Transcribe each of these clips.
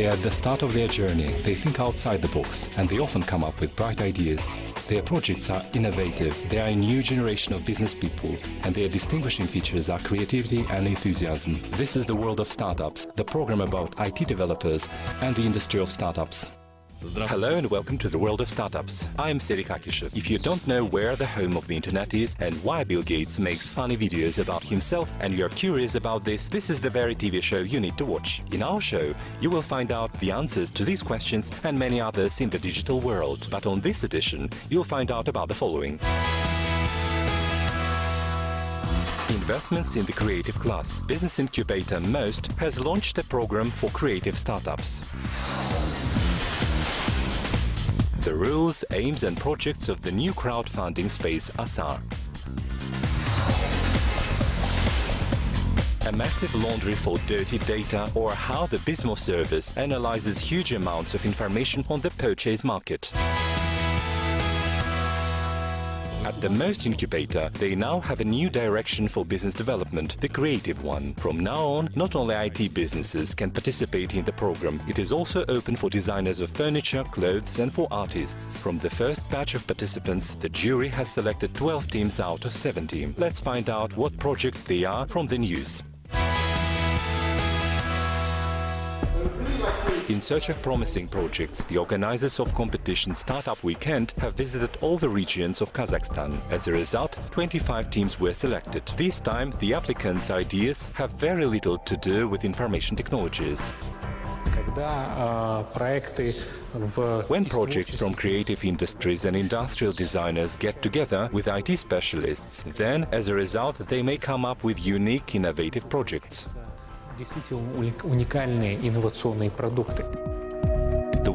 They are at the start of their journey, they think outside the box, and they often come up with bright ideas. Their projects are innovative, they are a new generation of business people, and their distinguishing features are creativity and enthusiasm. This is the World of Startups, the program about IT developers and the industry of startups. Hello and welcome to the World of Startups. I am Serhii Kakishev. If you don't know where the home of the internet is and why Bill Gates makes funny videos about himself and you're curious about this is the very TV show you need to watch. In our show, you will find out the answers to these questions and many others in the digital world. But on this edition, you'll find out about the following. Investments in the creative class. Business Incubator MOST has launched a program for creative startups. The rules, aims and projects of the new crowdfunding space Asar. A massive laundry for dirty data, or how the Bismo service analyzes huge amounts of information on the purchase market. At the MOST Incubator, they now have a new direction for business development, the creative one. From now on, not only IT businesses can participate in the program, it is also open for designers of furniture, clothes and for artists. From the first batch of participants, the jury has selected 12 teams out of 17. Let's find out what projects they are from the news. In search of promising projects, the organizers of competition Startup Weekend have visited all the regions of Kazakhstan. As a result, 25 teams were selected. This time, the applicants' ideas have very little to do with information technologies. When projects from creative industries and industrial designers get together with IT specialists, then, as a result, they may come up with unique, innovative projects. The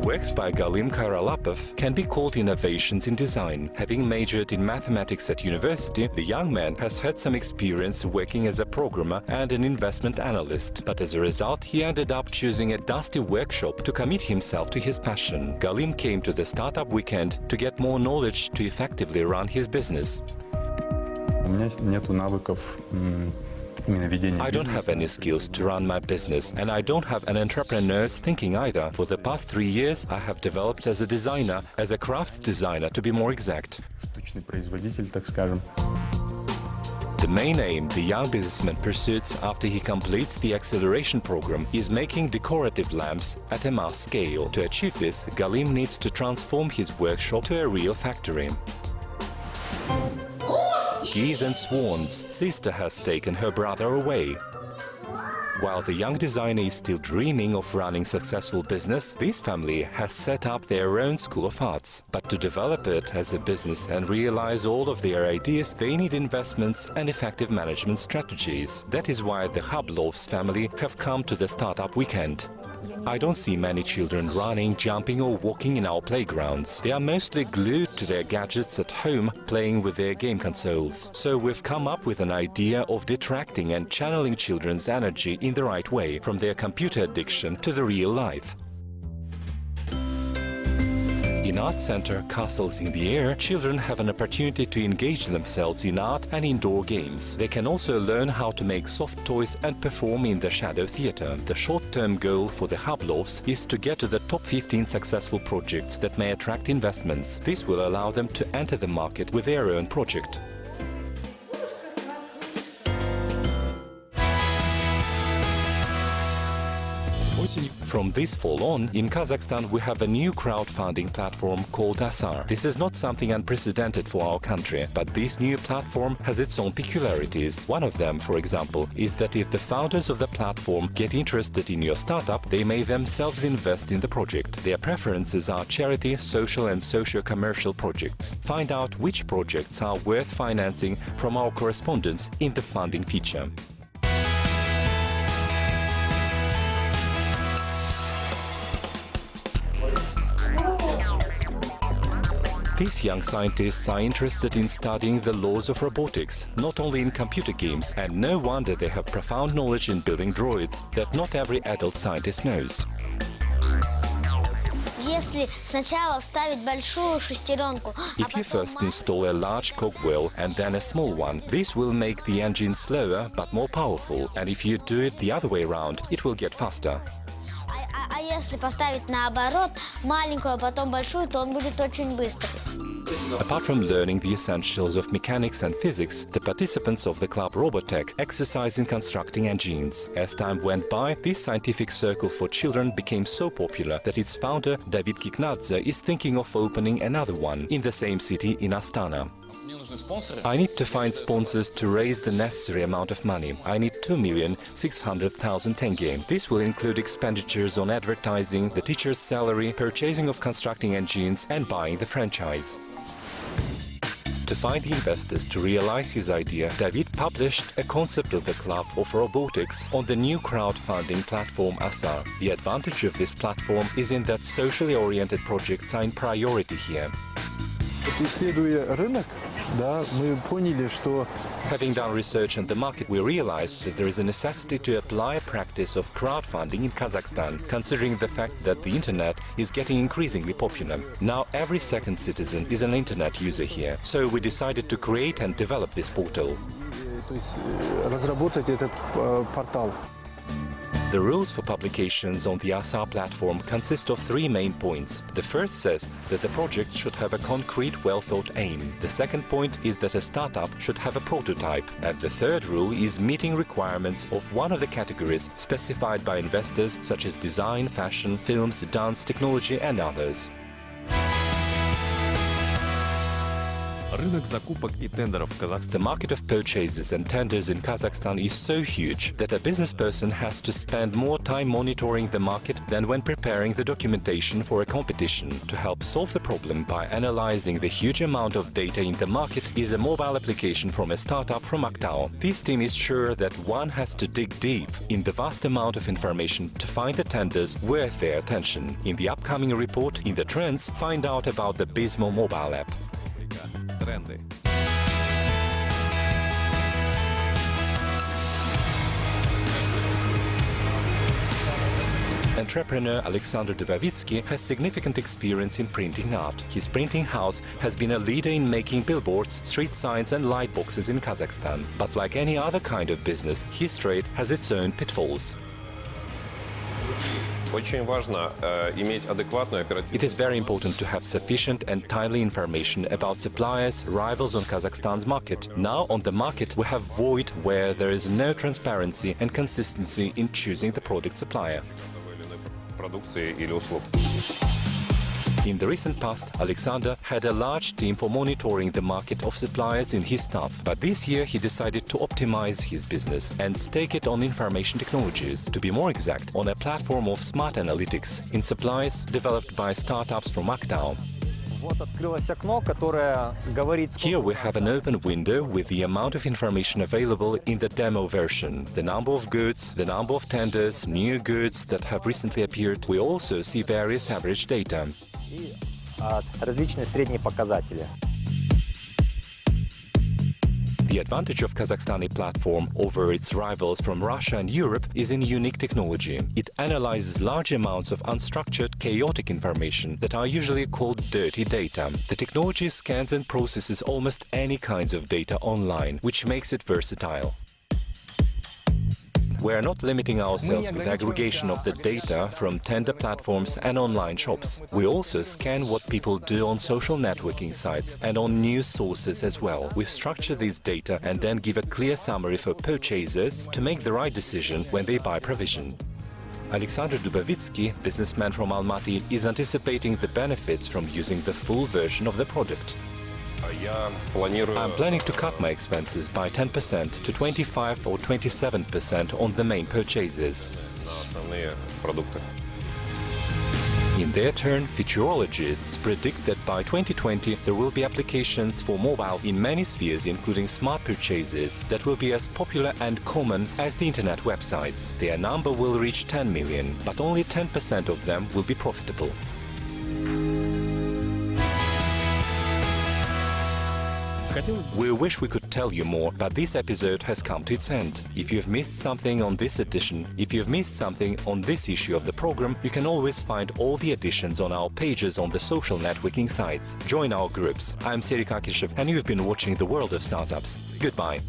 works by Galim Karalapov can be called innovations in design. Having majored in mathematics at university, the young man has had some experience working as a programmer and an investment analyst. But as a result, he ended up choosing a dusty workshop to commit himself to his passion. Galim came to the Startup Weekend to get more knowledge to effectively run his business. I don't have any skills to run my business, and I don't have an entrepreneur's thinking either. For the past 3 years, I have developed as a designer, as a crafts designer to be more exact. The main aim the young businessman pursues after he completes the acceleration program is making decorative lamps at a mass scale. To achieve this, Galim needs to transform his workshop to a real factory. Geese and swans, sister has taken her brother away. While the young designer is still dreaming of running successful business, this family has set up their own school of arts. But to develop it as a business and realize all of their ideas, they need investments and effective management strategies. That is why the Hablov's family have come to the Startup Weekend. I don't see many children running, jumping or walking in our playgrounds. They are mostly glued to their gadgets at home, playing with their game consoles. So we've come up with an idea of detracting and channeling children's energy in the right way, from their computer addiction to the real life. In Art Center Castles in the Air, children have an opportunity to engage themselves in art and indoor games. They can also learn how to make soft toys and perform in the shadow theater. The short-term goal for the Hablovs is to get to the top 15 successful projects that may attract investments. This will allow them to enter the market with their own project. From this fall on, in Kazakhstan we have a new crowdfunding platform called Asar. This is not something unprecedented for our country, but this new platform has its own peculiarities. One of them, for example, is that if the founders of the platform get interested in your startup, they may themselves invest in the project. Their preferences are charity, social and socio-commercial projects. Find out which projects are worth financing from our correspondents in the funding feature. These young scientists are interested in studying the laws of robotics, not only in computer games, and no wonder they have profound knowledge in building droids that not every adult scientist knows. If you first install a large cogwheel and then a small one, this will make the engine slower but more powerful, and if you do it the other way around, it will get faster. если поставить наоборот, маленькую, а потом большую, то он будет очень быстрый. Apart from learning the essentials of mechanics and physics, the participants of the club Robotech exercise in constructing engines. As time went by, this scientific circle for children became so popular that its founder, David Kiknadze, is thinking of opening another one in the same city in Astana. I need to find sponsors to raise the necessary amount of money. I need 2,600,000 tenge. This will include expenditures on advertising, the teacher's salary, purchasing of constructing engines and buying the franchise. To find the investors to realize his idea, David published a concept of the club of robotics on the new crowdfunding platform Asar. The advantage of this platform is in that socially oriented projects are in priority here. Having done research on the market, we realized that there is a necessity to apply a practice of crowdfunding in Kazakhstan, considering the fact that the internet is getting increasingly popular. Now every second citizen is an internet user here, so we decided to create and develop this portal. The rules for publications on the Asar platform consist of 3 main points. The first says that the project should have a concrete, well-thought aim. The second point is that a startup should have a prototype. And the third rule is meeting requirements of one of the categories specified by investors such as design, fashion, films, dance, technology and others. The market of purchases and tenders in Kazakhstan is so huge that a business person has to spend more time monitoring the market than when preparing the documentation for a competition. To help solve the problem by analyzing the huge amount of data in the market is a mobile application from a startup from Aktau. This team is sure that one has to dig deep in the vast amount of information to find the tenders worth their attention. In the upcoming report, in the trends, find out about the Bismo mobile app. Entrepreneur Alexander Dubovitsky has significant experience in printing art. His printing house has been a leader in making billboards, street signs and light boxes in Kazakhstan. But like any other kind of business, his trade has its own pitfalls. It is very important to have sufficient and timely information about suppliers, rivals on Kazakhstan's market. Now on the market we have void where there is no transparency and consistency in choosing the product supplier. In the recent past, Alexander had a large team for monitoring the market of suppliers in his staff. But this year he decided to optimize his business and stake it on information technologies, to be more exact, on a platform of smart analytics in supplies developed by startups from Aktau. Here we have an open window with the amount of information available in the demo version. The number of goods, the number of tenders, new goods that have recently appeared. We also see various average data. The advantage of Kazakhstani platform over its rivals from Russia and Europe is in unique technology. It analyzes large amounts of unstructured, chaotic information that are usually called dirty data. The technology scans and processes almost any kinds of data online, which makes it versatile. We are not limiting ourselves with aggregation of the data from tender platforms and online shops. We also scan what people do on social networking sites and on news sources as well. We structure these data and then give a clear summary for purchasers to make the right decision when they buy provision. Alexander Dubovitsky, businessman from Almaty, is anticipating the benefits from using the full version of the product. I'm planning to cut my expenses by 10% to 25 or 27% on the main purchases. In their turn, futurologists predict that by 2020 there will be applications for mobile in many spheres, including smart purchases, that will be as popular and common as the internet websites. Their number will reach 10 million, but only 10% of them will be profitable. We wish we could tell you more, but this episode has come to its end. If you've missed something on this edition, if you've missed something on this issue of the program, you can always find all the editions on our pages on the social networking sites. Join our groups. I'm Serik Akishev and you've been watching The World of Startups. Goodbye.